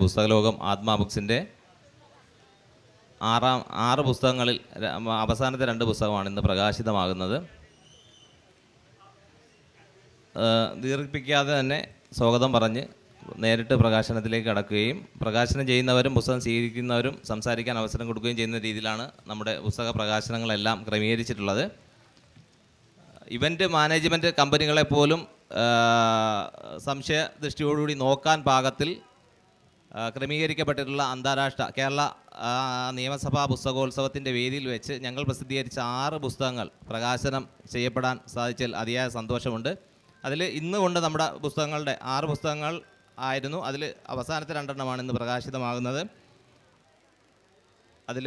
പുസ്തകലോകം ആത്മാ ബുക്സിൻ്റെ 6 പുസ്തകങ്ങളിൽ അവസാനത്തെ 2 പുസ്തകമാണ് ഇന്ന് പ്രകാശിതമാകുന്നത്. ദീർഘിപ്പിക്കാതെ തന്നെ സ്വാഗതം പറഞ്ഞ് നേരിട്ട് പ്രകാശനത്തിലേക്ക് കടക്കുകയും പ്രകാശനം ചെയ്യുന്നവരും പുസ്തകം സ്വീകരിക്കുന്നവരും സംസാരിക്കാൻ അവസരം കൊടുക്കുകയും ചെയ്യുന്ന രീതിയിലാണ് നമ്മുടെ പുസ്തക പ്രകാശനങ്ങളെല്ലാം ക്രമീകരിച്ചിട്ടുള്ളത്. ഇവൻ്റ് മാനേജ്മെൻറ്റ് കമ്പനികളെപ്പോലും സംശയദൃഷ്ടിയോടുകൂടി നോക്കാൻ പാകത്തിൽ ക്രമീകരിക്കപ്പെട്ടിട്ടുള്ള അന്താരാഷ്ട്ര കേരള നിയമസഭാ പുസ്തകോത്സവത്തിൻ്റെ വേദിയിൽ വെച്ച് ഞങ്ങൾ പ്രസിദ്ധീകരിച്ച 6 പുസ്തകങ്ങൾ പ്രകാശനം ചെയ്യപ്പെടാൻ സാധിച്ചതിൽ അതിയായ സന്തോഷമുണ്ട്. അതിൽ ഇന്ന് കൊണ്ട് നമ്മുടെ പുസ്തകങ്ങളുടെ 6 പുസ്തകങ്ങൾ ആയിരുന്നു. അതിൽ അവസാനത്തെ 2 എണ്ണമാണ് ഇന്ന് പ്രകാശിതമാകുന്നത്. അതിൽ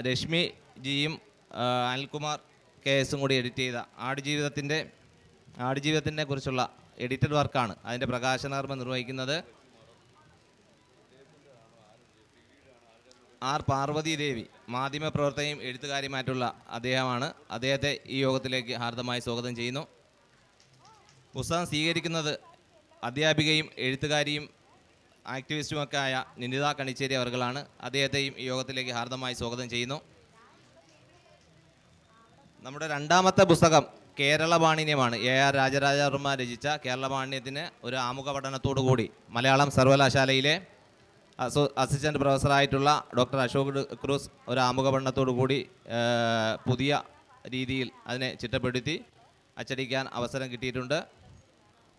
രശ്മി ജിയും അനിൽകുമാർ KS കൂടി എഡിറ്റ് ചെയ്ത ആടുജീവിതത്തിനെ കുറിച്ചുള്ള എഡിറ്റഡ് വർക്കാണ്. അതിൻ്റെ പ്രകാശനകർമ്മം നിർവഹിക്കുന്നത് ആർ പാർവതി ദേവി, മാധ്യമപ്രവർത്തകയും എഴുത്തുകാരിയുമായിട്ടുള്ള അദ്ദേഹമാണ്. അദ്ദേഹത്തെ ഈ യോഗത്തിലേക്ക് ഹാർദമായി സ്വാഗതം ചെയ്യുന്നു. പുസ്തകം സ്വീകരിക്കുന്നത് അധ്യാപികയും എഴുത്തുകാരിയും ആക്ടിവിസ്റ്റുമൊക്കെ ആയ നിനിത കണിച്ചേരി അവർകളാണ്. അദ്ദേഹത്തെയും ഈ യോഗത്തിലേക്ക് ഹാർദമായി സ്വാഗതം ചെയ്യുന്നു. നമ്മുടെ 2ാമത്തെ പുസ്തകം കേരളപാണിന്യമാണ്. AR രാജരാജവർമ്മ രചിച്ച കേരളപാണിന്യത്തിന് ഒരു ആമുഖ പഠനത്തോടു കൂടി മലയാളം സർവകലാശാലയിലെ അസിസ്റ്റൻറ്റ് പ്രൊഫസറായിട്ടുള്ള ഡോക്ടർ അശോക് ക്രൂസ് ഒരു ആമുഖ പഠനത്തോടു കൂടി പുതിയ രീതിയിൽ അതിനെ ചിട്ടപ്പെടുത്തി അച്ചടിക്കാൻ അവസരം കിട്ടിയിട്ടുണ്ട്.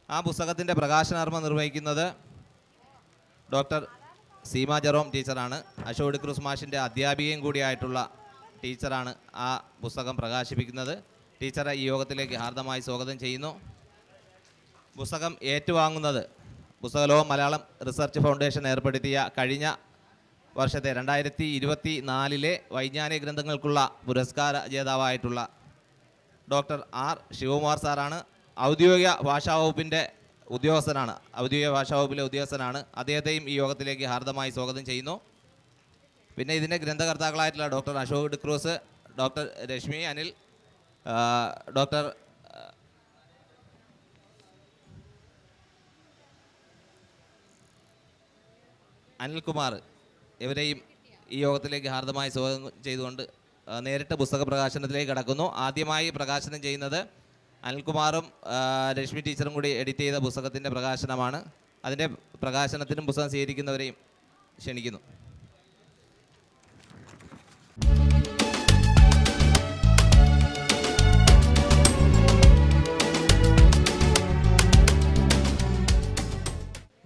ആ പുസ്തകത്തിൻ്റെ പ്രകാശനകർമ്മം നിർവഹിക്കുന്നത് ഡോക്ടർ സീമ ജെറോം ടീച്ചറാണ്. അശോക് ക്രൂസ് മാഷിൻ്റെ അധ്യാപികയും കൂടിയായിട്ടുള്ള ടീച്ചറാണ് ആ പുസ്തകം പ്രകാശിപ്പിക്കുന്നത്. ടീച്ചറെ ഈ യോഗത്തിലേക്ക് ഹാർദമായി സ്വാഗതം ചെയ്യുന്നു. പുസ്തകം ഏറ്റുവാങ്ങുന്നത് പുസ്തകലോകം മലയാളം റിസർച്ച് ഫൗണ്ടേഷൻ ഏർപ്പെടുത്തിയ കഴിഞ്ഞ വർഷത്തെ 2024 വൈജ്ഞാനിക ഗ്രന്ഥങ്ങൾക്കുള്ള പുരസ്കാര ജേതാവായിട്ടുള്ള ഡോക്ടർ R ശിവകുമാർ സാറാണ്. ഔദ്യോഗിക ഭാഷാ വകുപ്പിലെ ഉദ്യോഗസ്ഥനാണ്. അദ്ദേഹത്തെയും ഈ യോഗത്തിലേക്ക് ഹാർദമായി സ്വാഗതം ചെയ്യുന്നു. പിന്നെ ഇതിൻ്റെ ഗ്രന്ഥകർത്താക്കളായിട്ടുള്ള doctor Ashok Cruz, doctor Rashmi Anil, doctor Anilkumar, ഇവരെയും ഈ യോഗത്തിലേക്ക് ഹാർദമായി സ്വാഗതം ചെയ്തുകൊണ്ട് നേരിട്ട് പുസ്തക പ്രകാശനത്തിലേക്ക് കടക്കുന്നു. ആദ്യമായി പ്രകാശനം ചെയ്യുന്നത് അനിൽകുമാറും രശ്മി ടീച്ചറും കൂടി എഡിറ്റ് ചെയ്ത പുസ്തകത്തിൻ്റെ പ്രകാശനമാണ്. അതിൻ്റെ പ്രകാശനത്തിനും പുസ്തകം സ്വീകരിക്കുന്നവരെയും ക്ഷണിക്കുന്നു.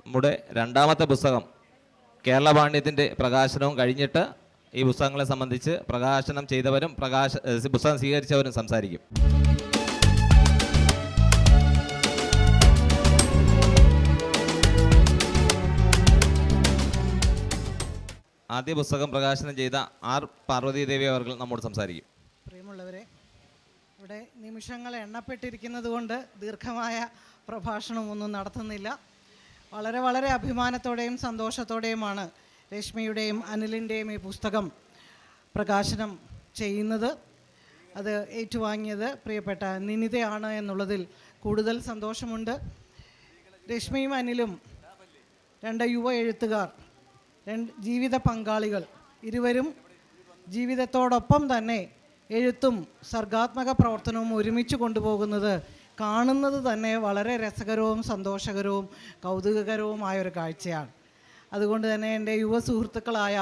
നമ്മുടെ 2ാമത്തെ പുസ്തകം കേരളപാണ്ഡ്യത്തിൻ്റെ പ്രകാശനവും കഴിഞ്ഞിട്ട് ഈ പുസ്തകങ്ങളെ സംബന്ധിച്ച് പ്രകാശനം ചെയ്തവരും പുസ്തകം സ്വീകരിച്ചവരും സംസാരിക്കും. ആദ്യ പുസ്തകം പ്രകാശനം ചെയ്ത R പാർവതി ദേവി അവർ നമ്മോട് സംസാരിക്കും. പ്രിയമുള്ളവരെ, ഇവിടെ നിമിഷങ്ങൾ എണ്ണപ്പെട്ടിരിക്കുന്നത് കൊണ്ട് ദീർഘമായ പ്രഭാഷണമൊന്നും നടത്തുന്നില്ല. വളരെ വളരെ അഭിമാനത്തോടെയും സന്തോഷത്തോടെയുമാണ് രശ്മിയുടെയും അനിലിൻ്റെയും ഈ പുസ്തകം പ്രകാശനം ചെയ്യുന്നത്. അത് ഏറ്റുവാങ്ങിയത് പ്രിയപ്പെട്ട നിനിതയാണ് എന്നുള്ളതിൽ കൂടുതൽ സന്തോഷമുണ്ട്. രശ്മിയും അനിലും 2 യുവ എഴുത്തുകാർ, 2 ജീവിത പങ്കാളികൾ, ഇരുവരും ജീവിതത്തോടൊപ്പം തന്നെ എഴുത്തും സർഗാത്മക പ്രവർത്തനവും ഒരുമിച്ച് കൊണ്ടുപോകുന്നത് കാണുന്നത് തന്നെ വളരെ രസകരവും സന്തോഷകരവും കൗതുകകരവുമായൊരു കാഴ്ചയാണ്. അതുകൊണ്ട് തന്നെ എൻ്റെ യുവ സുഹൃത്തുക്കളായ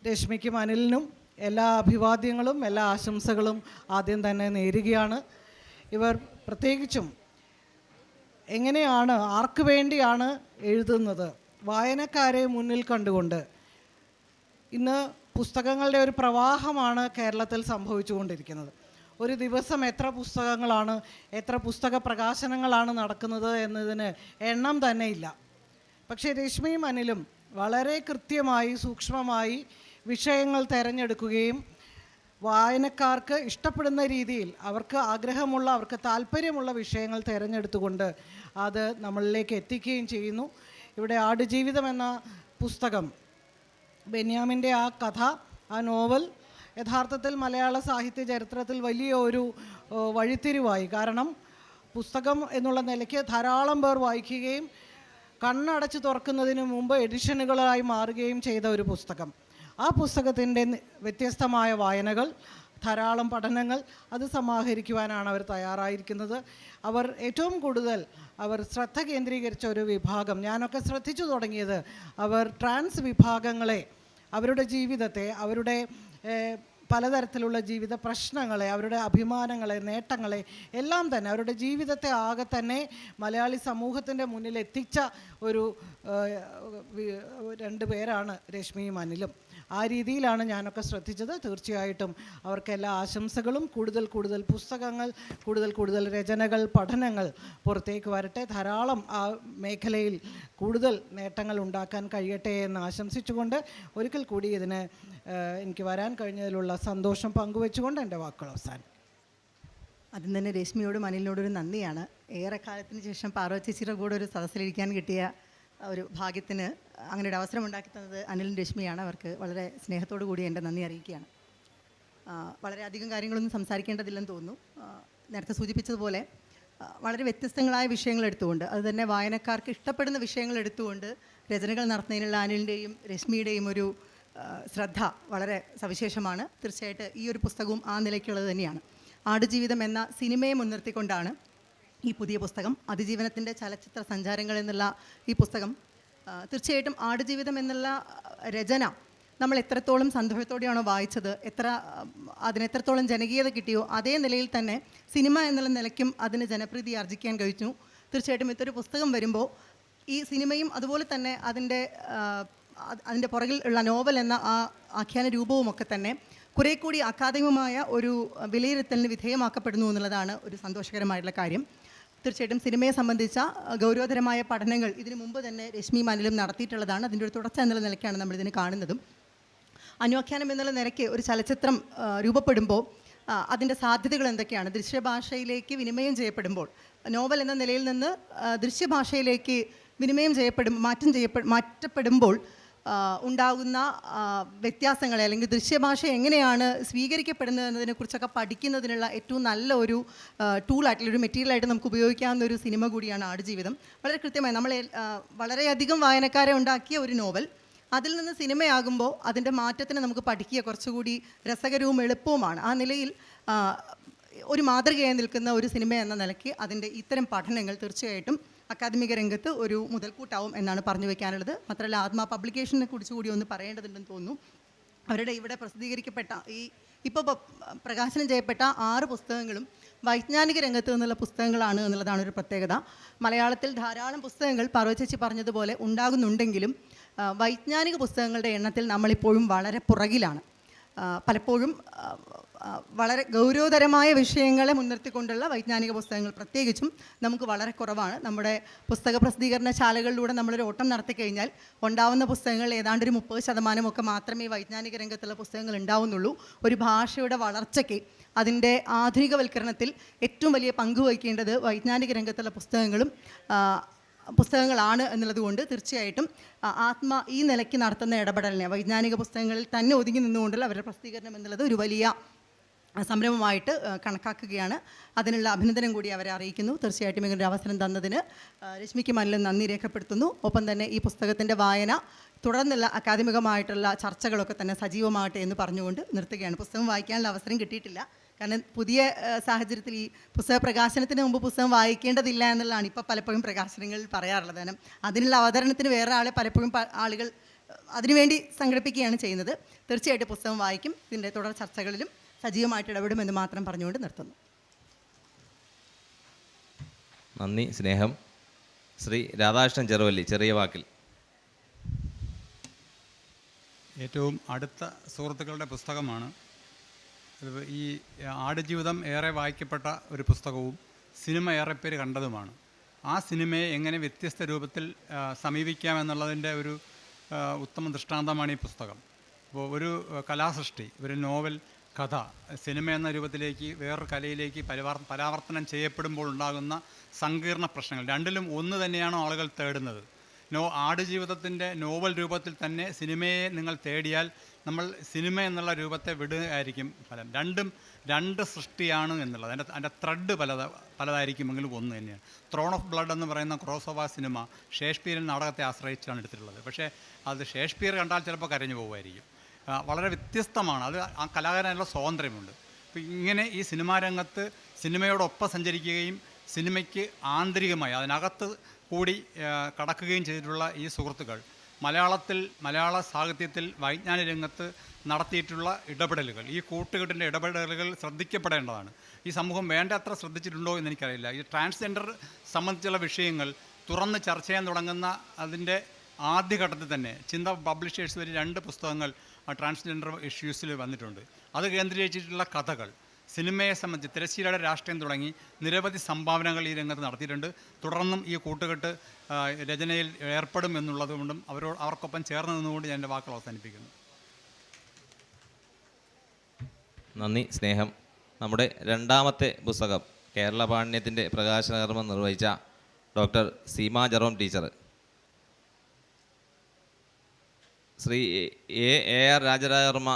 രശ്മിക്കും അനിലിനും എല്ലാ അഭിവാദ്യങ്ങളും എല്ലാ ആശംസകളും ആദ്യം തന്നെ നേരുകയാണ്. ഇവർ പ്രത്യേകിച്ചും എങ്ങനെയാണ്, ആർക്ക് വേണ്ടിയാണ് എഴുതുന്നത്, വായനക്കാരെ മുന്നിൽ കണ്ടുകൊണ്ട്. ഇന്ന് പുസ്തകങ്ങളുടെ ഒരു പ്രവാഹമാണ് കേരളത്തിൽ സംഭവിച്ചുകൊണ്ടിരിക്കുന്നത്. ഒരു ദിവസം എത്ര പുസ്തകങ്ങളാണ്, എത്ര പുസ്തക പ്രകാശനങ്ങളാണ് നടക്കുന്നത് എന്നതിന് എണ്ണം തന്നെ ഇല്ല. പക്ഷേ രശ്മിയും അനിലും വളരെ കൃത്യമായി സൂക്ഷ്മമായി വിഷയങ്ങൾ തിരഞ്ഞെടുക്കുകയും വായനക്കാർക്ക് ഇഷ്ടപ്പെടുന്ന രീതിയിൽ അവർക്ക് ആഗ്രഹമുള്ള, അവർക്ക് താല്പര്യമുള്ള വിഷയങ്ങൾ തിരഞ്ഞെടുത്തുകൊണ്ട് അത് നമ്മളിലേക്ക് എത്തിക്കുകയും ചെയ്യുന്നു. ഇവിടെ ആടുജീവിതം എന്ന പുസ്തകം, ബെന്യാമിൻ്റെ ആ കഥ, ആ നോവൽ യഥാർത്ഥത്തിൽ മലയാള സാഹിത്യ ചരിത്രത്തിൽ വലിയ ഒരു വഴിത്തിരിവായി. കാരണം പുസ്തകം എന്നുള്ള നിലയ്ക്ക് ധാരാളം പേർ വായിക്കുകയും കണ്ണടച്ച് തുറക്കുന്നതിന് മുമ്പ് എഡിഷനുകളായി മാറുകയും ചെയ്ത ഒരു പുസ്തകം. ആ പുസ്തകത്തിൻ്റെ വ്യത്യസ്തമായ വായനകൾ, ധാരാളം പഠനങ്ങൾ അത് സമാഹരിക്കുവാനാണ് അവർ തയ്യാറായിരിക്കുന്നത്. അവർ ഏറ്റവും കൂടുതൽ ശ്രദ്ധ കേന്ദ്രീകരിച്ച ഒരു വിഭാഗം, ഞാനൊക്കെ ശ്രദ്ധിച്ചു തുടങ്ങിയത്, അവർ ട്രാൻസ് വിഭാഗങ്ങളെ, അവരുടെ ജീവിതത്തെ, അവരുടെ പലതരത്തിലുള്ള ജീവിത പ്രശ്നങ്ങളെ, അവരുടെ അഭിമാനങ്ങളെ, നേട്ടങ്ങളെ എല്ലാം തന്നെ, അവരുടെ ജീവിതത്തെ ആകെ തന്നെ മലയാളി സമൂഹത്തിൻ്റെ മുന്നിൽ എത്തിച്ച ഒരു 2 പേരാണ് രശ്മിയും അനിലും. ആ രീതിയിലാണ് ഞാനൊക്കെ ശ്രദ്ധിച്ചത്. തീർച്ചയായിട്ടും അവർക്കെല്ലാ ആശംസകളും. കൂടുതൽ പുസ്തകങ്ങൾ, കൂടുതൽ രചനകൾ, പഠനങ്ങൾ പുറത്തേക്ക് വരട്ടെ. ധാരാളം ആ മേഖലയിൽ കൂടുതൽ നേട്ടങ്ങൾ ഉണ്ടാക്കാൻ കഴിയട്ടെ എന്ന് ആശംസിച്ചുകൊണ്ട് ഒരിക്കൽ കൂടി ഇതിന് എനിക്ക് വരാൻ കഴിഞ്ഞതിലുള്ള സന്തോഷം പങ്കുവെച്ചുകൊണ്ട് എൻ്റെ വാക്കുകൾ അവസാനം. ആദ്യം തന്നെ രശ്മിയോടും അനിലിനോടൊരു നന്ദിയാണ്. ഏറെക്കാലത്തിന് ശേഷം പാർവതി ചേച്ചിയുടെ കൂടെ ഒരു സദസ്സിലിരിക്കാൻ കിട്ടിയ ഒരു ഭാഗ്യത്തിന് അങ്ങനെ ഒരു അവസരം ഉണ്ടാക്കി തന്നത് അനിലും രശ്മിയാണ്. അവർക്ക് വളരെ സ്നേഹത്തോടു കൂടി എൻ്റെ നന്ദി അറിയിക്കുകയാണ്. വളരെയധികം കാര്യങ്ങളൊന്നും സംസാരിക്കേണ്ടതില്ലെന്ന് തോന്നുന്നു. നേരത്തെ സൂചിപ്പിച്ചതുപോലെ വളരെ വ്യത്യസ്തങ്ങളായ വിഷയങ്ങൾ എടുത്തുകൊണ്ട്, അത് തന്നെ വായനക്കാർക്ക് ഇഷ്ടപ്പെടുന്ന വിഷയങ്ങൾ എടുത്തുകൊണ്ട് രചനകൾ നടത്തുന്നതിനുള്ള അനിലിൻ്റെയും രശ്മിയുടെയും ഒരു ശ്രദ്ധ വളരെ സവിശേഷമാണ്. തീർച്ചയായിട്ടും ഈ ഒരു പുസ്തകവും ആ നിലയ്ക്കുള്ളത് തന്നെയാണ്. ആടുജീവിതം എന്ന സിനിമയെ മുൻനിർത്തിക്കൊണ്ടാണ് ഈ പുതിയ പുസ്തകം. അതിജീവനത്തിൻ്റെ ചലച്ചിത്ര സഞ്ചാരങ്ങൾ എന്നുള്ള ഈ പുസ്തകം തീർച്ചയായിട്ടും ആടുജീവിതം എന്നുള്ള രചന നമ്മൾ എത്രത്തോളം സന്തോഷത്തോടെയാണോ വായിച്ചത്, അതിനെത്രത്തോളം ജനകീയത കിട്ടിയോ, അതേ നിലയിൽ തന്നെ സിനിമ എന്നുള്ള നിലയ്ക്കും അതിന് ജനപ്രീതി ആർജിക്കാൻ കഴിഞ്ഞു. തീർച്ചയായിട്ടും ഇതൊരു പുസ്തകം വരുമ്പോൾ ഈ സിനിമയും അതുപോലെ തന്നെ അതിൻ്റെ പുറകിൽ ഉള്ള നോവൽ എന്ന ആ ആഖ്യാന രൂപവുമൊക്കെ തന്നെ കുറേ കൂടി അക്കാദമികമായ ഒരു വിലയിരുത്തലിന് വിധേയമാക്കപ്പെടുന്നു എന്നുള്ളതാണ് ഒരു സന്തോഷകരമായിട്ടുള്ള കാര്യം. തീർച്ചയായിട്ടും സിനിമയെ സംബന്ധിച്ച ഗൗരവതരമായ പഠനങ്ങൾ ഇതിനു മുമ്പ് തന്നെ രശ്മിയും അനിലും നടത്തിയിട്ടുള്ളതാണ്. അതിൻ്റെ ഒരു തുടർച്ച എന്നുള്ള നിലയ്ക്കാണ് നമ്മളിതിന് കാണുന്നതും. അനുവാഖ്യാനം എന്നുള്ള നിലയ്ക്ക് ഒരു ചലച്ചിത്രം രൂപപ്പെടുമ്പോൾ അതിൻ്റെ സാധ്യതകൾ എന്തൊക്കെയാണ്? ദൃശ്യഭാഷയിലേക്ക് വിനിമയം ചെയ്യപ്പെടുമ്പോൾ, നോവൽ എന്ന നിലയിൽ നിന്ന് ദൃശ്യഭാഷയിലേക്ക് മാറ്റപ്പെടുമ്പോൾ ഉണ്ടാകുന്ന വ്യത്യാസങ്ങളെ, അല്ലെങ്കിൽ ദൃശ്യഭാഷ എങ്ങനെയാണ് സ്വീകരിക്കപ്പെടുന്നത് എന്നതിനെക്കുറിച്ചൊക്കെ പഠിക്കുന്നതിനുള്ള ഏറ്റവും നല്ല ഒരു ടൂളായിട്ടുള്ളൊരു മെറ്റീരിയലായിട്ട് നമുക്ക് ഉപയോഗിക്കാവുന്ന ഒരു സിനിമ കൂടിയാണ് ആടുജീവിതം. വളരെ കൃത്യമായി വളരെയധികം വായനക്കാരെ ഉണ്ടാക്കിയ ഒരു നോവൽ, അതിൽ നിന്ന് സിനിമയാകുമ്പോൾ അതിൻ്റെ മാറ്റത്തിന് നമുക്ക് പഠിക്കുക കുറച്ചുകൂടി രസകരവും എളുപ്പവുമാണ്. ആ നിലയിൽ ഒരു മാതൃകയായി നിൽക്കുന്ന ഒരു സിനിമ എന്ന നിലയ്ക്ക് അതിൻ്റെ ഇത്തരം പഠനങ്ങൾ തീർച്ചയായിട്ടും അക്കാദമിക രംഗത്ത് ഒരു മുതൽക്കൂട്ടാവും എന്നാണ് പറഞ്ഞു വയ്ക്കാനുള്ളത്. മാത്രമല്ല ആത്മാ പബ്ലിക്കേഷനെ കുറിച്ച് കൂടി ഒന്ന് പറയേണ്ടതുണ്ടെന്ന് തോന്നുന്നു. അവരുടെ ഇവിടെ പ്രസിദ്ധീകരിക്കപ്പെട്ട ഇപ്പോൾ പ്രകാശനം ചെയ്യപ്പെട്ട 6 പുസ്തകങ്ങളും വൈജ്ഞാനിക രംഗത്ത് നിന്നുള്ള പുസ്തകങ്ങളാണ് എന്നുള്ളതാണ് ഒരു പ്രത്യേകത. മലയാളത്തിൽ ധാരാളം പുസ്തകങ്ങൾ പാർവതി ചേച്ചി പറഞ്ഞതുപോലെ ഉണ്ടാകുന്നുണ്ടെങ്കിലും വൈജ്ഞാനിക പുസ്തകങ്ങളുടെ എണ്ണത്തിൽ നമ്മളിപ്പോഴും വളരെ പുറകിലാണ്. പലപ്പോഴും വളരെ ഗൗരവതരമായ വിഷയങ്ങളെ മുൻനിർത്തിക്കൊണ്ടുള്ള വൈജ്ഞാനിക പുസ്തകങ്ങൾ പ്രത്യേകിച്ചും നമുക്ക് വളരെ കുറവാണ്. നമ്മുടെ പുസ്തക പ്രസിദ്ധീകരണശാലകളിലൂടെ നമ്മളൊരു ഓട്ടം നടത്തിക്കഴിഞ്ഞാൽ ഉണ്ടാവുന്ന പുസ്തകങ്ങൾ ഏതാണ്ട് ഒരു 30% മാത്രമേ വൈജ്ഞാനിക രംഗത്തുള്ള പുസ്തകങ്ങൾ ഉണ്ടാവുന്നുള്ളൂ. ഒരു ഭാഷയുടെ വളർച്ചയ്ക്ക്, അതിൻ്റെ ആധുനികവൽക്കരണത്തിൽ ഏറ്റവും വലിയ പങ്ക് വഹിക്കേണ്ടത് വൈജ്ഞാനിക രംഗത്തുള്ള പുസ്തകങ്ങളാണ് എന്നുള്ളതുകൊണ്ട് തീർച്ചയായിട്ടും ഈ നിലയ്ക്ക് നടത്തുന്ന ഇടപെടലിനെ വൈജ്ഞാനിക പുസ്തകങ്ങളിൽ തന്നെ ഒതുങ്ങി നിന്നുകൊണ്ടുള്ള അവരുടെ പ്രസിദ്ധീകരണം എന്നുള്ളത് ഒരു വലിയ സംരംഭമായിട്ട് കണക്കാക്കുകയാണ്. അതിനുള്ള അഭിനന്ദനം കൂടി അവരെ അറിയിക്കുന്നു. തീർച്ചയായിട്ടും ഇങ്ങനൊരു അവസരം തന്നതിന് രശ്മിക്ക് മനിലും നന്ദി രേഖപ്പെടുത്തുന്നു. ഒപ്പം തന്നെ ഈ പുസ്തകത്തിൻ്റെ വായന തുടർന്നുള്ള അക്കാദമികമായിട്ടുള്ള ചർച്ചകളൊക്കെ തന്നെ സജീവമാകട്ടെ എന്ന് പറഞ്ഞുകൊണ്ട് നിർത്തുകയാണ്. പുസ്തകം വായിക്കാനുള്ള അവസരം കിട്ടിയിട്ടില്ല. കാരണം പുതിയ സാഹചര്യത്തിൽ ഈ പുസ്തക പ്രകാശനത്തിന് മുമ്പ് പുസ്തകം വായിക്കേണ്ടതില്ല എന്നുള്ളതാണ് ഇപ്പോൾ പലപ്പോഴും പ്രകാശനങ്ങളിൽ പറയാറുള്ളത്. കാരണം അതിനുള്ള അവതരണത്തിന് വേറെ ആളെ പലപ്പോഴും ആളുകൾ അതിനുവേണ്ടി സംഘടിപ്പിക്കുകയാണ് ചെയ്യുന്നത്. തീർച്ചയായിട്ടും പുസ്തകം വായിക്കും. ഇതിൻ്റെ തുടർ ചർച്ചകളിലും സജീവമായിട്ട് ഇടപെടുമെന്ന് മാത്രം പറഞ്ഞുകൊണ്ട് നിർത്തുന്നു. നന്ദി, സ്നേഹം. ശ്രീ രാധാകൃഷ്ണൻ ചെറുവല്ലി, ചെറിയ വാക്കിൽ. ഏറ്റവും അടുത്ത സുഹൃത്തുക്കളുടെ പുസ്തകമാണ് ഈ ആടുജീവിതം. ഏറെ വായിക്കപ്പെട്ട ഒരു പുസ്തകവും സിനിമ ഏറെ പേര് കണ്ടതുമാണ്. ആ സിനിമയെ എങ്ങനെ വ്യത്യസ്ത രൂപത്തിൽ സമീപിക്കാമെന്നുള്ളതിൻ്റെ ഒരു ഉത്തമ ദൃഷ്ടാന്തമാണ് ഈ പുസ്തകം. അപ്പോൾ ഒരു കലാസൃഷ്ടി, ഒരു നോവൽ കഥ സിനിമ എന്ന രൂപത്തിലേക്ക് വേറൊരു കലയിലേക്ക് പരാവർത്തനം ചെയ്യപ്പെടുമ്പോൾ ഉണ്ടാകുന്ന സങ്കീർണ പ്രശ്നങ്ങൾ, രണ്ടിലും ഒന്ന് തന്നെയാണ് ആളുകൾ തേടുന്നത്. ആടുജീവിതത്തിൻ്റെ നോവൽ രൂപത്തിൽ തന്നെ സിനിമയെ നിങ്ങൾ തേടിയാൽ നമ്മൾ സിനിമ എന്നുള്ള രൂപത്തെ വിടുകയായിരിക്കും ഫലം. രണ്ട് സൃഷ്ടിയാണ് എന്നുള്ളത്. അതിൻ്റെ ത്രെഡ് പലതായിരിക്കുമെങ്കിലും ഒന്ന് തന്നെയാണ്. ത്രോൺ ഓഫ് ബ്ലഡ് എന്ന് പറയുന്ന ക്രോസ് ഓവർ സിനിമ ഷേക്സ്പിയറിൻ നാടകത്തെ ആശ്രയിച്ചാണ് എടുത്തിട്ടുള്ളത്. പക്ഷേ അത് ഷേക്സ്പിയർ കണ്ടാൽ ചിലപ്പോൾ കരഞ്ഞു പോകുമായിരിക്കും. വളരെ വ്യത്യസ്തമാണ്. അത് ആ കലാകാരനുള്ള സ്വാതന്ത്ര്യമുണ്ട്. അപ്പോൾ ഇങ്ങനെ ഈ സിനിമാ രംഗത്ത് സിനിമയോടൊപ്പം സഞ്ചരിക്കുകയും സിനിമയ്ക്ക് ആന്തരികമായി അതിനകത്ത് കൂടി കടക്കുകയും ചെയ്തിട്ടുള്ള ഈ സുഹൃത്തുക്കൾ മലയാള സാഹിത്യത്തിൽ വൈജ്ഞാനിക രംഗത്ത് നടത്തിയിട്ടുള്ള ഇടപെടലുകൾ, ഈ കൂട്ടുകെട്ടിൻ്റെ ഇടപെടലുകൾ ശ്രദ്ധിക്കപ്പെടേണ്ടതാണ്. ഈ സമൂഹം വേണ്ടത്ര ശ്രദ്ധിച്ചിട്ടുണ്ടോ എന്ന് എനിക്കറിയില്ല. ഈ ട്രാൻസ്ജെൻഡർ സംബന്ധിച്ചുള്ള വിഷയങ്ങൾ തുറന്ന് ചർച്ച ചെയ്യാൻ തുടങ്ങുന്ന അതിൻ്റെ ആദ്യഘട്ടത്തിൽ തന്നെ ചിന്ത പബ്ലിഷേഴ്സ് വഴി 2 പുസ്തകങ്ങൾ ട്രാൻസ്ജെൻഡർ ഇഷ്യൂസിൽ വന്നിട്ടുണ്ട്. അത് കേന്ദ്രീകരിച്ചിട്ടുള്ള കഥകൾ സിനിമയെ സംബന്ധിച്ച് തിരശ്ശീലയുടെ രാഷ്ട്രീയം തുടങ്ങി നിരവധി സംഭാവനകൾ ഈ രംഗത്ത് നടത്തിയിട്ടുണ്ട്. തുടർന്നും ഈ കൂട്ടുകെട്ട് രചനയിൽ ഏർപ്പെടും എന്നുള്ളതുകൊണ്ടും അവർക്കൊപ്പം ചേർന്ന് നിന്നുകൊണ്ട് ഞാൻ എൻ്റെ വാക്കുകൾ അവസാനിപ്പിക്കുന്നു. നന്ദി, സ്നേഹം. നമ്മുടെ രണ്ടാമത്തെ പുസ്തകം കേരള പാണ്ഡ്യത്തിൻ്റെ പ്രകാശന കർമ്മം നിർവഹിച്ച doctor Seema Jerome teacher, Shri AR Rajarajavarma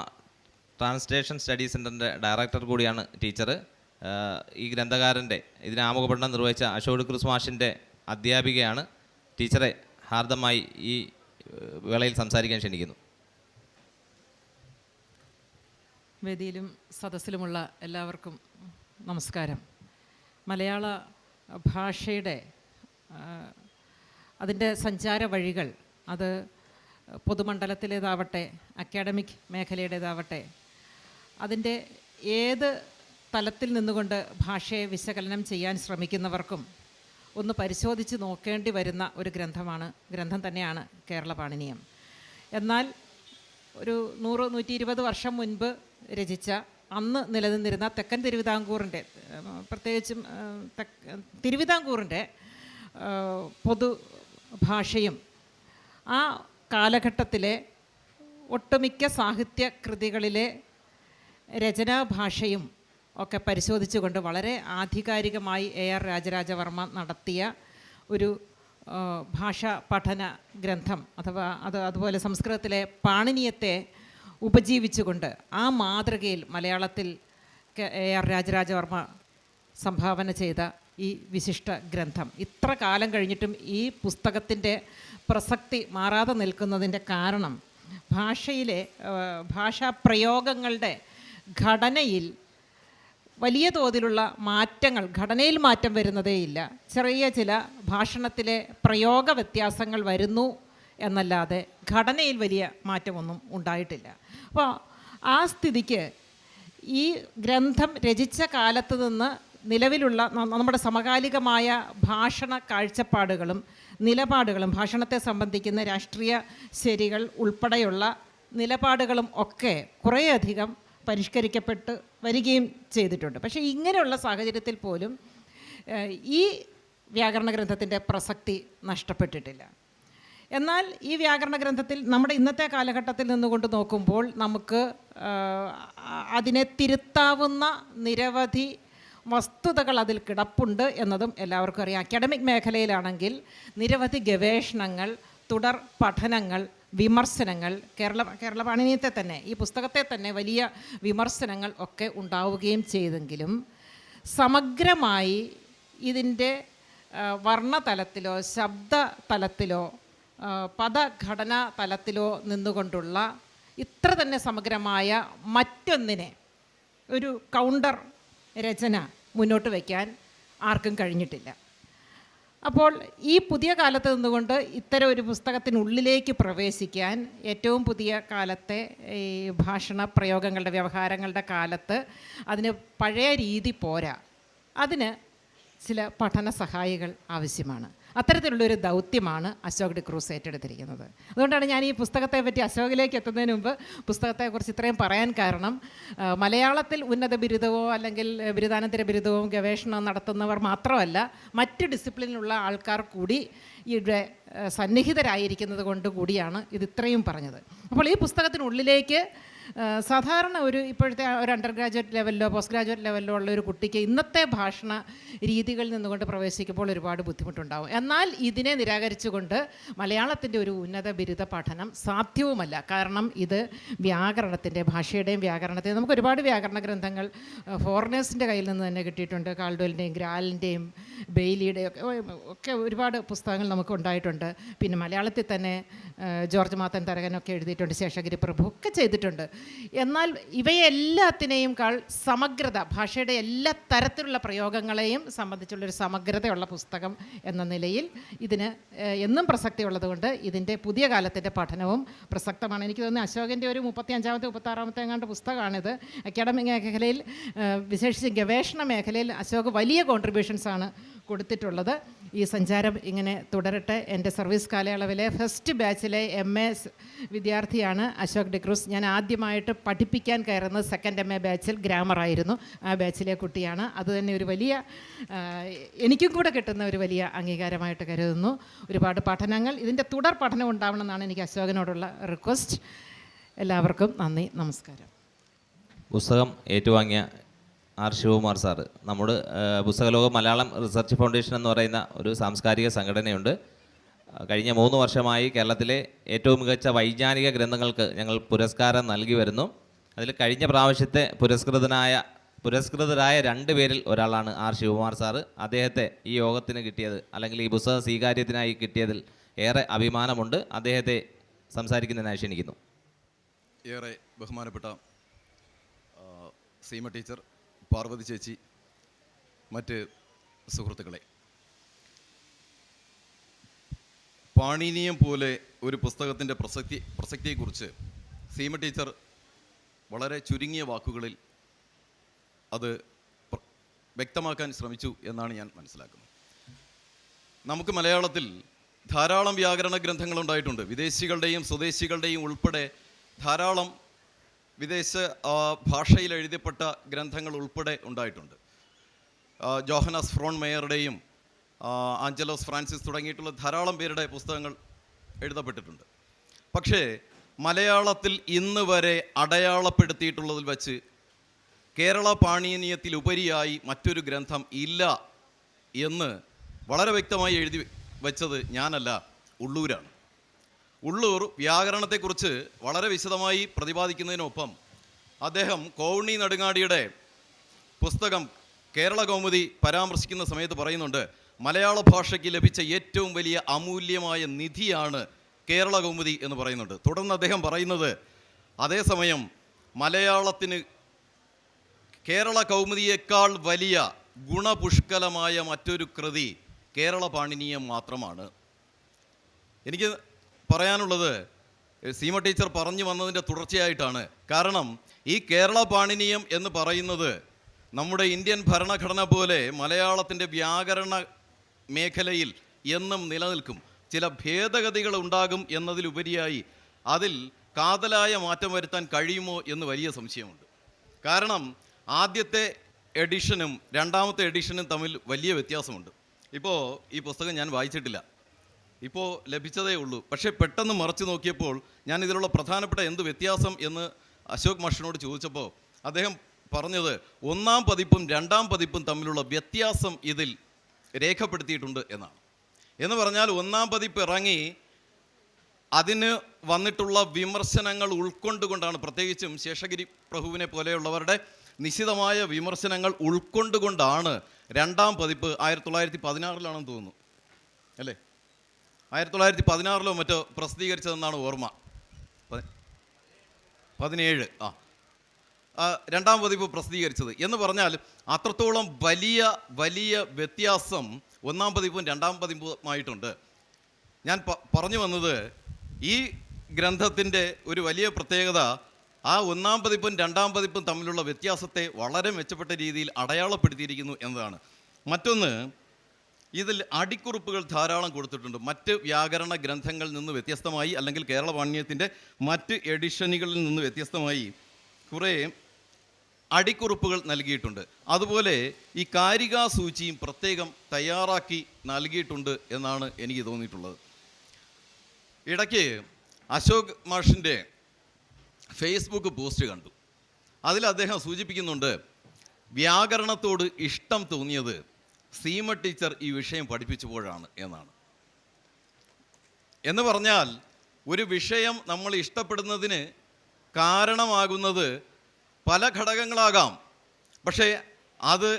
translation study സെൻറ്ററിൻ്റെ ഡയറക്ടർ കൂടിയാണ് ടീച്ചർ. ഈ ഗ്രന്ഥകാരൻ്റെ ഇതിന് ആമുഖപഠനം നിർവഹിച്ച അശോക് ക്രിസ് മാഷിൻ്റെ അധ്യാപികയാണ്. ടീച്ചറെ ഹാർദമായി ഈ വേളയിൽ സംസാരിക്കാൻ ക്ഷണിക്കുന്നു. വേദിയിലും സദസ്സിലുമുള്ള എല്ലാവർക്കും നമസ്കാരം. മലയാള ഭാഷയുടെ അതിൻ്റെ സഞ്ചാര വഴികൾ, അത് പൊതുമണ്ഡലത്തിലേതാവട്ടെ അക്കാഡമിക് മേഖലയുടേതാവട്ടെ, അതിൻ്റെ ഏത് തലത്തിൽ നിന്നുകൊണ്ട് ഭാഷയെ വിശകലനം ചെയ്യാൻ ശ്രമിക്കുന്നവർക്കും ഒന്ന് പരിശോധിച്ച് നോക്കേണ്ടി വരുന്ന ഒരു ഗ്രന്ഥം തന്നെയാണ് കേരള പാണിനീയം. എന്നാൽ ഒരു 100-120 വർഷം മുൻപ് രചിച്ച, അന്ന് നിലനിന്നിരുന്ന തെക്കൻ തിരുവിതാംകൂറിൻ്റെ, പ്രത്യേകിച്ചും തിരുവിതാംകൂറിൻ്റെ പൊതുഭാഷയും ആ കാലഘട്ടത്തിലെ ഒട്ടുമിക്ക സാഹിത്യ കൃതികളിലെ രചനാഭാഷയും ഒക്കെ പരിശോധിച്ചുകൊണ്ട് വളരെ ആധികാരികമായി AR രാജരാജവർമ്മ നടത്തിയ ഒരു ഭാഷാ പഠന ഗ്രന്ഥം, അഥവാ അതുപോലെ സംസ്കൃതത്തിലെ പാണിനീയത്തെ ഉപജീവിച്ചുകൊണ്ട് ആ മാതൃകയിൽ മലയാളത്തിൽ AR രാജരാജവർമ്മ സംഭാവന ചെയ്ത ഈ വിശിഷ്ട ഗ്രന്ഥം ഇത്ര കാലം കഴിഞ്ഞിട്ടും ഈ പുസ്തകത്തിൻ്റെ പ്രസക്തി മാറാതെ നിൽക്കുന്നതിൻ്റെ കാരണം ഭാഷാ പ്രയോഗങ്ങളുടെ ഘടനയിൽ വലിയ തോതിലുള്ള മാറ്റങ്ങൾ, ഘടനയിൽ മാറ്റം വരുന്നതേയില്ല. ചെറിയ ചില ഭാഷണത്തിലെ പ്രയോഗ വ്യത്യാസങ്ങൾ വരുന്നു എന്നല്ലാതെ ഘടനയിൽ വലിയ മാറ്റമൊന്നും ഉണ്ടായിട്ടില്ല. അപ്പോൾ ആ സ്ഥിതിക്ക് ഈ ഗ്രന്ഥം രചിച്ച കാലത്ത് നിന്ന് നിലവിലുള്ള നമ്മുടെ സമകാലികമായ ഭാഷണ കാഴ്ചപ്പാടുകളും നിലപാടുകളും, ഭാഷണത്തെ സംബന്ധിക്കുന്ന രാഷ്ട്രീയ ശരികൾ ഉൾപ്പെടെയുള്ള നിലപാടുകളും ഒക്കെ കുറേയധികം പരിഷ്കരിക്കപ്പെട്ട് വരികയും ചെയ്തിട്ടുണ്ട്. പക്ഷേ ഇങ്ങനെയുള്ള സാഹചര്യത്തിൽ പോലും ഈ വ്യാകരണ ഗ്രന്ഥത്തിൻ്റെ പ്രസക്തി നഷ്ടപ്പെട്ടിട്ടില്ല. എന്നാൽ ഈ വ്യാകരണ ഗ്രന്ഥത്തിൽ നമ്മുടെ ഇന്നത്തെ കാലഘട്ടത്തിൽ നിന്നുകൊണ്ട് നോക്കുമ്പോൾ നമുക്ക് അതിനെ തിരുത്താവുന്ന നിരവധി വസ്തുതകൾ അതിൽ കിടപ്പുണ്ട് എന്നതും എല്ലാവർക്കും അറിയാം. അക്കാഡമിക് മേഖലയിലാണെങ്കിൽ നിരവധി ഗവേഷണങ്ങൾ, തുടർ പഠനങ്ങൾ, വിമർശനങ്ങൾ, കേരള പാണിനീയത്തെ തന്നെ, ഈ പുസ്തകത്തെ തന്നെ വലിയ വിമർശനങ്ങൾ ഒക്കെ ഉണ്ടാവുകയും ചെയ്തെങ്കിലും സമഗ്രമായി ഇതിൻ്റെ വർണ്ണതലത്തിലോ ശബ്ദതലത്തിലോ പദഘടനാ തലത്തിലോ നിന്നുകൊണ്ടുള്ള ഇത്ര തന്നെ സമഗ്രമായ മറ്റൊന്നിനെ, ഒരു കൗണ്ടർ രചന മുന്നോട്ട് വയ്ക്കാൻ ആർക്കും കഴിഞ്ഞിട്ടില്ല. അപ്പോൾ ഈ പുതിയ കാലത്ത് നിന്നുകൊണ്ട് ഇത്തരം ഒരു പുസ്തകത്തിനുള്ളിലേക്ക് പ്രവേശിക്കാൻ ഏറ്റവും പുതിയ കാലത്തെ ഈ ഭാഷണ പ്രയോഗങ്ങളുടെ, വ്യവഹാരങ്ങളുടെ കാലത്ത് അതിന് പഴയ രീതി പോരാ. അതിന് ചില പഠന സഹായികൾ ആവശ്യമാണ്. അത്തരത്തിലുള്ളൊരു ദൗത്യമാണ് അശോക് ഡിക്രൂസ് ഏറ്റെടുത്തിരിക്കുന്നത്. അതുകൊണ്ടാണ് ഞാൻ ഈ പുസ്തകത്തെ പറ്റി, അശോകിലേക്ക് എത്തുന്നതിന് മുമ്പ് പുസ്തകത്തെക്കുറിച്ച് ഇത്രയും പറയാൻ കാരണം, മലയാളത്തിൽ ഉന്നത ബിരുദമോ അല്ലെങ്കിൽ ബിരുദാനന്തര ബിരുദവും ഗവേഷണവും നടത്തുന്നവർ മാത്രമല്ല, മറ്റ് ഡിസിപ്ലിനിലുള്ള ആൾക്കാർ കൂടി ഇവിടെ സന്നിഹിതരായിരിക്കുന്നത് കൊണ്ട് കൂടിയാണ് ഇത് ഇത്രയും പറഞ്ഞത്. അപ്പോൾ ഈ പുസ്തകത്തിനുള്ളിലേക്ക് സാധാരണ ഇപ്പോഴത്തെ ഒരു അണ്ടർ ഗ്രാജുവേറ്റ് ലെവലിലോ പോസ്റ്റ് ഗ്രാജുവേറ്റ് ലെവലിലോ ഉള്ള ഒരു കുട്ടിക്ക് ഇന്നത്തെ ഭാഷണ രീതികളിൽ നിന്നുകൊണ്ട് പ്രവേശിക്കുമ്പോൾ ഒരുപാട് ബുദ്ധിമുട്ടുണ്ടാവും. എന്നാൽ ഇതിനെ നിരാകരിച്ചുകൊണ്ട് മലയാളത്തിൻ്റെ ഒരു ഉന്നത ബിരുദ പഠനം സാധ്യവുമല്ല. കാരണം ഇത് വ്യാകരണത്തിൻ്റെ, ഭാഷയുടെയും വ്യാകരണത്തെയും, നമുക്ക് ഒരുപാട് വ്യാകരണ ഗ്രന്ഥങ്ങൾ ഫോറിനേഴ്സിൻ്റെ കയ്യിൽ നിന്ന് തന്നെ കിട്ടിയിട്ടുണ്ട്. കാൾഡ്വെലിൻ്റെയും ഗ്രാലിൻ്റെയും ബെയ്ലിയുടെയും ഒക്കെ ഒരുപാട് പുസ്തകങ്ങൾ നമുക്ക് ഉണ്ടായിട്ടുണ്ട്. പിന്നെ മലയാളത്തിൽ തന്നെ ജോർജ് മാത്തൻ തരകനൊക്കെ എഴുതിയിട്ടുണ്ട്, ശേഷഗിരി പ്രഭു ഒക്കെ ചെയ്തിട്ടുണ്ട്. എന്നാൽ ഇവയെല്ലാത്തിനെയും സമഗ്രത, ഭാഷയുടെ എല്ലാ തരത്തിലുള്ള പ്രയോഗങ്ങളെയും സംബന്ധിച്ചുള്ളൊരു സമഗ്രതയുള്ള പുസ്തകം എന്ന നിലയിൽ ഇതിന് എന്നും പ്രസക്തി ഉള്ളതുകൊണ്ട് ഇതിൻ്റെ പുതിയ കാലത്തിൻ്റെ പഠനവും പ്രസക്തമാണ്. എനിക്ക് തോന്നുന്നു അശോകൻ്റെ ഒരു 35-ാമത്തെ 36-ാമത്തെ എങ്ങാണ്ട് പുസ്തകമാണിത്. അക്കാഡമിക് മേഖലയിൽ, വിശേഷിച്ച് ഗവേഷണ മേഖലയിൽ അശോക് വലിയ കോൺട്രിബ്യൂഷൻസാണ് കൊടുത്തിട്ടുള്ളത്. ഈ സഞ്ചാരം ഇങ്ങനെ തുടരട്ടെ. എൻ്റെ സർവീസ് കാലയളവിലെ ഫസ്റ്റ് ബാച്ചിലെ MA വിദ്യാർത്ഥിയാണ് അശോക് ഡിക്രൂസ്. ഞാൻ ആദ്യമായിട്ട് പഠിപ്പിക്കാൻ കയറുന്നത് സെക്കൻഡ് MA ബാച്ചിൽ ഗ്രാമറായിരുന്നു. ആ ബാച്ചിലെ കുട്ടിയാണ്. അതുതന്നെ ഒരു വലിയ, എനിക്കും കൂടെ കിട്ടുന്ന ഒരു വലിയ അംഗീകാരമായിട്ട് കരുതുന്നു. ഒരുപാട് പഠനങ്ങൾ, ഇതിൻ്റെ തുടർ പഠനം ഉണ്ടാവണമെന്നാണ് എനിക്ക് അശോകനോടുള്ള റിക്വസ്റ്റ്. എല്ലാവർക്കും നന്ദി, നമസ്കാരം. പുസ്തകം ഏറ്റുവാങ്ങിയ ആർ ശിവകുമാർ സാറ്, നമ്മുടെ പുസ്തകലോകം മലയാളം റിസർച്ച് ഫൗണ്ടേഷൻ എന്ന് പറയുന്ന ഒരു സാംസ്കാരിക സംഘടനയുണ്ട്. കഴിഞ്ഞ 3 വർഷമായി കേരളത്തിലെ ഏറ്റവും മികച്ച വൈജ്ഞാനിക ഗ്രന്ഥങ്ങൾക്ക് ഞങ്ങൾ പുരസ്കാരം നൽകി വരുന്നു. അതിൽ കഴിഞ്ഞ പ്രാവശ്യത്തെ പുരസ്കൃതരായ 2 പേരിൽ ഒരാളാണ് ആർ ശിവകുമാർ സാറ്. അദ്ദേഹത്തെ ഈ യോഗത്തിന് കിട്ടിയത്, അല്ലെങ്കിൽ ഈ പുസ്തക സ്വീകാര്യത്തിനായി കിട്ടിയതിൽ ഏറെ അഭിമാനമുണ്ട്. അദ്ദേഹത്തെ സംസാരിക്കുന്നതിനായി ക്ഷണിക്കുന്നു. ഏറെ ബഹുമാനപ്പെട്ട സീമ ടീച്ചർ, പാർവതി ചേച്ചി, മറ്റ് സുഹൃത്തുക്കളെ, പാണിനീയം പോലെ ഒരു പുസ്തകത്തിൻ്റെ പ്രസക്തിയെക്കുറിച്ച് സീമ ടീച്ചർ വളരെ ചുരുങ്ങിയ വാക്കുകളിൽ അത് വ്യക്തമാക്കാൻ ശ്രമിച്ചു എന്നാണ് ഞാൻ മനസ്സിലാക്കുന്നത്. നമുക്ക് മലയാളത്തിൽ ധാരാളം വ്യാകരണ ഗ്രന്ഥങ്ങളുണ്ടായിട്ടുണ്ട്. വിദേശികളുടെയും സ്വദേശികളുടെയും ഉൾപ്പെടെ ധാരാളം വിദേശ ഭാഷയിൽ എഴുതപ്പെട്ട ഗ്രന്ഥങ്ങൾ ഉൾപ്പെടെ ഉണ്ടായിട്ടുണ്ട്. ജോഹനസ് ഫ്രോൺ മേയറുടെയും ആഞ്ചലോസ് ഫ്രാൻസിസ് തുടങ്ങിയിട്ടുള്ള ധാരാളം പേരുടെ പുസ്തകങ്ങൾ എഴുതപ്പെട്ടിട്ടുണ്ട്. പക്ഷേ മലയാളത്തിൽ ഇന്ന് വരെ അടയാളപ്പെടുത്തിയിട്ടുള്ളതിൽ വച്ച് കേരള പാണീനീയത്തിൽ ഉപരിയായി മറ്റൊരു ഗ്രന്ഥം ഇല്ല എന്ന് വളരെ വ്യക്തമായി എഴുതി വച്ചത് ഞാനല്ല, ഉള്ളൂരാണ്. ഉള്ളൂർ വ്യാകരണത്തെക്കുറിച്ച് വളരെ വിശദമായി പ്രതിപാദിക്കുന്നതിനൊപ്പം അദ്ദേഹം കോവണി നെടുങ്ങാടിയുടെ പുസ്തകം കേരള കൗമുദി പരാമർശിക്കുന്ന സമയത്ത് പറയുന്നുണ്ട്, മലയാള ഭാഷയ്ക്ക് ലഭിച്ച ഏറ്റവും വലിയ അമൂല്യമായ നിധിയാണ് കേരള കൗമുദി എന്ന് പറയുന്നുണ്ട്. തുടർന്ന് അദ്ദേഹം പറയുന്നത്, അതേസമയം മലയാളത്തിന് കേരള കൗമുദിയേക്കാൾ വലിയ ഗുണപുഷ്കലമായ മറ്റൊരു കൃതി കേരള പാണിനീയം മാത്രമാണ്. എനിക്ക് പറയാനുള്ളത് സീമ ടീച്ചർ പറഞ്ഞു വന്നതിൻ്റെ തുടർച്ചയായിട്ടാണ്. കാരണം ഈ കേരള പാണിനീയം എന്ന് പറയുന്നത് നമ്മുടെ ഇന്ത്യൻ ഭരണഘടന പോലെ മലയാളത്തിൻ്റെ വ്യാകരണ മേഖലയിൽ എന്നും നിലനിൽക്കും. ചില ഭേദഗതികൾ ഉണ്ടാകും എന്നതിലുപരിയായി അതിൽ കാതലായ മാറ്റം വരുത്താൻ കഴിയുമോ എന്ന് വലിയ സംശയമുണ്ട്. കാരണം ആദ്യത്തെ എഡിഷനും രണ്ടാമത്തെ എഡിഷനും തമ്മിൽ വലിയ വ്യത്യാസമുണ്ട്. ഇപ്പോൾ ഈ പുസ്തകം ഞാൻ വായിച്ചിട്ടില്ല, ഇപ്പോൾ ലഭിച്ചതേ ഉള്ളൂ. പക്ഷേ പെട്ടെന്ന് മറച്ചു നോക്കിയപ്പോൾ ഞാൻ ഇതിലുള്ള പ്രധാനപ്പെട്ട എന്ത് വ്യത്യാസം എന്ന് അശോക് മാഷിനോട് ചോദിച്ചപ്പോൾ അദ്ദേഹം പറഞ്ഞത്, 1-ാം പതിപ്പും 2-ാം പതിപ്പും തമ്മിലുള്ള വ്യത്യാസം ഇതിൽ രേഖപ്പെടുത്തിയിട്ടുണ്ട് എന്നാണ്. എന്ന് പറഞ്ഞാൽ 1-ാം പതിപ്പ് ഇറങ്ങി അതിന് വന്നിട്ടുള്ള വിമർശനങ്ങൾ ഉൾക്കൊണ്ടുകൊണ്ടാണ്, പ്രത്യേകിച്ചും ശേഷഗിരി പ്രഭുവിനെ പോലെയുള്ളവരുടെ നിശിതമായ വിമർശനങ്ങൾ ഉൾക്കൊണ്ടുകൊണ്ടാണ് 2-ാം പതിപ്പ് 1916 തോന്നുന്നു, അല്ലേ, 1916 മറ്റോ പ്രസിദ്ധീകരിച്ചതെന്നാണ് ഓർമ്മ. 17 2-ാം പതിപ്പ് പ്രസിദ്ധീകരിച്ചത്. എന്ന് പറഞ്ഞാൽ അത്രത്തോളം വലിയ വലിയ വ്യത്യാസം 1-ാം പതിപ്പും 2-ാം പതിപ്പുമായിട്ടുണ്ട്. ഞാൻ പറഞ്ഞു വന്നത്, ഈ ഗ്രന്ഥത്തിൻ്റെ ഒരു വലിയ പ്രത്യേകത ആ 1-ാം പതിപ്പും 2-ാം പതിപ്പും തമ്മിലുള്ള വ്യത്യാസത്തെ വളരെ മെച്ചപ്പെട്ട രീതിയിൽ അടയാളപ്പെടുത്തിയിരിക്കുന്നു എന്നതാണ്. മറ്റൊന്ന്, ഇതിൽ അടിക്കുറിപ്പുകൾ ധാരാളം കൊടുത്തിട്ടുണ്ട്. മറ്റ് വ്യാകരണ ഗ്രന്ഥങ്ങളിൽ നിന്ന് വ്യത്യസ്തമായി, അല്ലെങ്കിൽ കേരള പാണിനീയത്തിൻ്റെ മറ്റ് എഡിഷനുകളിൽ നിന്ന് വ്യത്യസ്തമായി കുറേ അടിക്കുറിപ്പുകൾ നൽകിയിട്ടുണ്ട്. അതുപോലെ ഈ കാരികാസൂചിയും പ്രത്യേകം തയ്യാറാക്കി നൽകിയിട്ടുണ്ട് എന്നാണ് എനിക്ക് തോന്നിയിട്ടുള്ളത്. ഇടയ്ക്ക് അശോക് മാഷിൻ്റെ ഫേസ്ബുക്ക് പോസ്റ്റ് കണ്ടു. അതിൽ അദ്ദേഹം സൂചിപ്പിക്കുന്നുണ്ട്, വ്യാകരണത്തോട് ഇഷ്ടം തോന്നിയത് സീമ ടീച്ചർ ഈ വിഷയം പഠിപ്പിച്ചപ്പോഴാണ് എന്നാണ്. എന്ന് പറഞ്ഞാൽ ഒരു വിഷയം നമ്മൾ ഇഷ്ടപ്പെടുന്നതിന് കാരണമാകുന്നത് പല ഘടകങ്ങളാകാം. പക്ഷേ അത്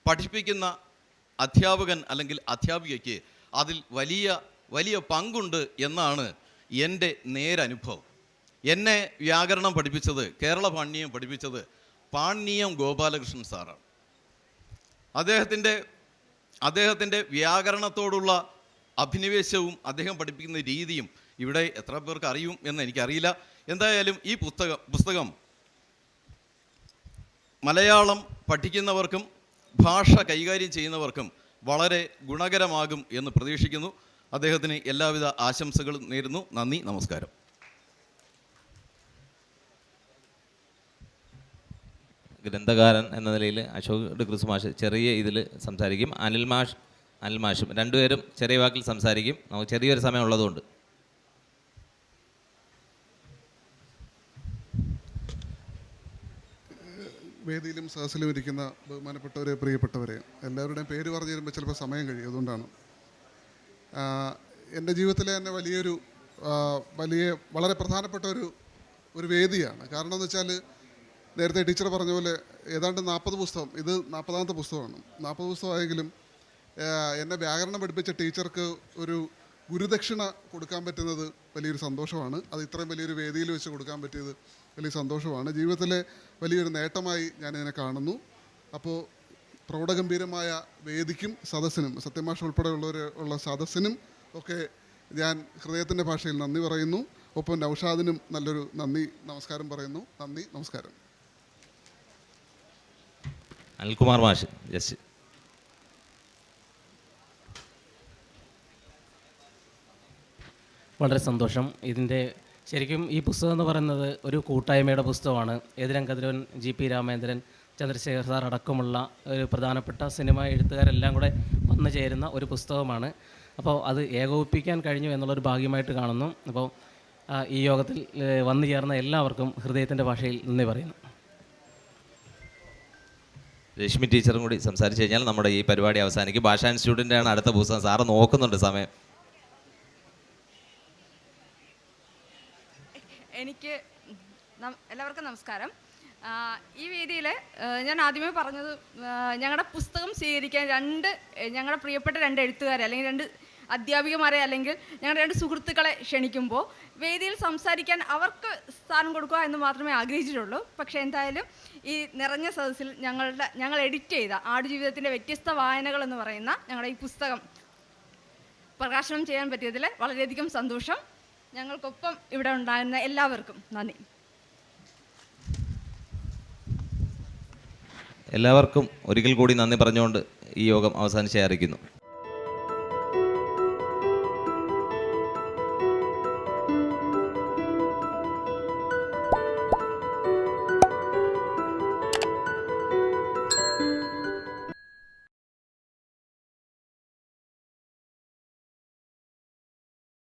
പഠിപ്പിക്കുന്ന അധ്യാപകൻ അല്ലെങ്കിൽ അധ്യാപികയ്ക്ക് അതിൽ വലിയ വലിയ പങ്കുണ്ട് എന്നാണ് എൻ്റെ നേരനുഭവം. എന്നെ വ്യാകരണം പഠിപ്പിച്ചത്, കേരള പാണ്ഡിയം പഠിപ്പിച്ചത് പാണ്ഡിയം ഗോപാലകൃഷ്ണൻ സാറാണ്. അദ്ദേഹത്തിൻ്റെ വ്യാകരണത്തോടുള്ള അഭിനിവേശവും അദ്ദേഹം പഠിപ്പിക്കുന്ന രീതിയും ഇവിടെ എത്ര പേർക്ക് അറിയും എന്ന് എനിക്കറിയില്ല. എന്തായാലും ഈ പുസ്തകം മലയാളം പഠിക്കുന്നവർക്കും ഭാഷ കൈകാര്യം ചെയ്യുന്നവർക്കും വളരെ ഗുണകരമാകും എന്ന് പ്രതീക്ഷിക്കുന്നു. അദ്ദേഹത്തിന് എല്ലാവിധ ആശംസകളും നേരുന്നു. നന്ദി, നമസ്കാരം. ഗ്രന്ഥകാരൻ എന്ന നിലയിൽ അശോക് ഡിക്രൂസ് മാഷ് ചെറിയ ഇതിൽ സംസാരിക്കും. അനിൽ മാഷും രണ്ടുപേരും ചെറിയ വാക്കിൽ സംസാരിക്കും. നമുക്ക് ചെറിയൊരു സമയം ഉള്ളതുകൊണ്ട്. വേദിയിലും സദസ്സിലും ഇരിക്കുന്ന ബഹുമാനപ്പെട്ടവരെ, പ്രിയപ്പെട്ടവരെ, എല്ലാവരുടെയും പേര് പറഞ്ഞു തരുമ്പോൾ ചിലപ്പോൾ സമയം കഴിയും. അതുകൊണ്ടാണ് എൻ്റെ ജീവിതത്തിലെ തന്നെ വളരെ പ്രധാനപ്പെട്ട ഒരു വേദിയാണ്. കാരണം എന്ന് വെച്ചാൽ നേരത്തെ ടീച്ചർ പറഞ്ഞ പോലെ ഏതാണ്ട് 40 പുസ്തകം, ഇത് 40ാമത്തെ പുസ്തകമാണ്. 40 പുസ്തകമായെങ്കിലും എന്നെ വ്യാകരണം പഠിപ്പിച്ച ടീച്ചർക്ക് ഒരു ഗുരുദക്ഷിണ കൊടുക്കാൻ പറ്റുന്നത് വലിയൊരു സന്തോഷമാണ്. അത് ഇത്രയും വലിയൊരു വേദിയിൽ വെച്ച് കൊടുക്കാൻ പറ്റിയത് വലിയ സന്തോഷമാണ്. ജീവിതത്തിലെ വലിയൊരു നേട്ടമായി ഞാനിതിനെ കാണുന്നു. അപ്പോൾ പ്രൗഢഗംഭീരമായ വേദിക്കും സദസ്സിനും, സത്യമാഷ ഉൾപ്പെടെയുള്ളവരുള്ള സദസ്സിനും ഒക്കെ ഞാൻ ഹൃദയത്തിൻ്റെ ഭാഷയിൽ നന്ദി പറയുന്നു. ഒപ്പം നൗഷാദിനും നല്ലൊരു നമസ്കാരം പറയുന്നു. നന്ദി, നമസ്കാരം. അനിൽകുമാർ മാഷ് ജസ്റ്റ്. വളരെ സന്തോഷം. ഇതിൻ്റെ ശരിക്കും ഈ പുസ്തകം എന്ന് പറയുന്നത് ഒരു കൂട്ടായ്മയുടെ പുസ്തകമാണ്. എതിരം കതിരവൻ, GP രാമേന്ദ്രൻ, ചന്ദ്രശേഖർ സാർ അടക്കമുള്ള ഒരു പ്രധാനപ്പെട്ട സിനിമ എഴുത്തുകാരെല്ലാം കൂടെ വന്നു ചേരുന്ന ഒരു പുസ്തകമാണ്. അപ്പോൾ അത് ഏകോപിപ്പിക്കാൻ കഴിഞ്ഞു എന്നുള്ളൊരു ഭാഗ്യമായിട്ട് കാണുന്നു. അപ്പോൾ ഈ യോഗത്തിൽ വന്നു ചേർന്ന എല്ലാവർക്കും ഹൃദയത്തിൻ്റെ ഭാഷയിൽ നന്ദി പറയുന്നു. രശ്മി ടീച്ചറും കൂടി സംസാരിച്ച് കഴിഞ്ഞാൽ നമ്മുടെ ഈ പരിപാടി അവസാനിക്കും. ഭാഷാ ഇൻസ്റ്റിറ്റ്യൂട്ടിൻ്റെയാണ് അടുത്ത പുസ്തകം. സാറ് നോക്കുന്നുണ്ട് സമയം. എല്ലാവർക്കും നമസ്കാരം. ഈ വേദിയിൽ ഞാൻ ആദ്യമേ പറഞ്ഞത്, ഞങ്ങളുടെ പുസ്തകം സ്വീകരിക്കാൻ ഞങ്ങളുടെ പ്രിയപ്പെട്ട 2 എഴുത്തുകാരെ അല്ലെങ്കിൽ 2 അധ്യാപികമാരെ അല്ലെങ്കിൽ ഞങ്ങളുടെ 2 സുഹൃത്തുക്കളെ ക്ഷണിക്കുമ്പോൾ വേദിയിൽ സംസാരിക്കാൻ അവർക്ക് സ്ഥാനം കൊടുക്കുക എന്ന് മാത്രമേ ആഗ്രഹിച്ചിട്ടുള്ളൂ. പക്ഷേ എന്തായാലും ഈ നിറഞ്ഞ സദസ്സിൽ ഞങ്ങൾ എഡിറ്റ് ചെയ്ത ആടുജീവിതത്തിൻ്റെ വ്യത്യസ്ത വായനകൾ എന്ന് പറയുന്ന ഞങ്ങളുടെ ഈ പുസ്തകം പ്രകാശനം ചെയ്യാൻ പറ്റിയതിൽ വളരെയധികം സന്തോഷം. ഞങ്ങൾക്കൊപ്പം ഇവിടെ ഉണ്ടായിരുന്ന എല്ലാവർക്കും നന്ദി. എല്ലാവർക്കും ഒരിക്കൽ കൂടി നന്ദി പറഞ്ഞുകൊണ്ട് ഈ യോഗം അവസാനിച്ച് അറിയിക്കുന്നു.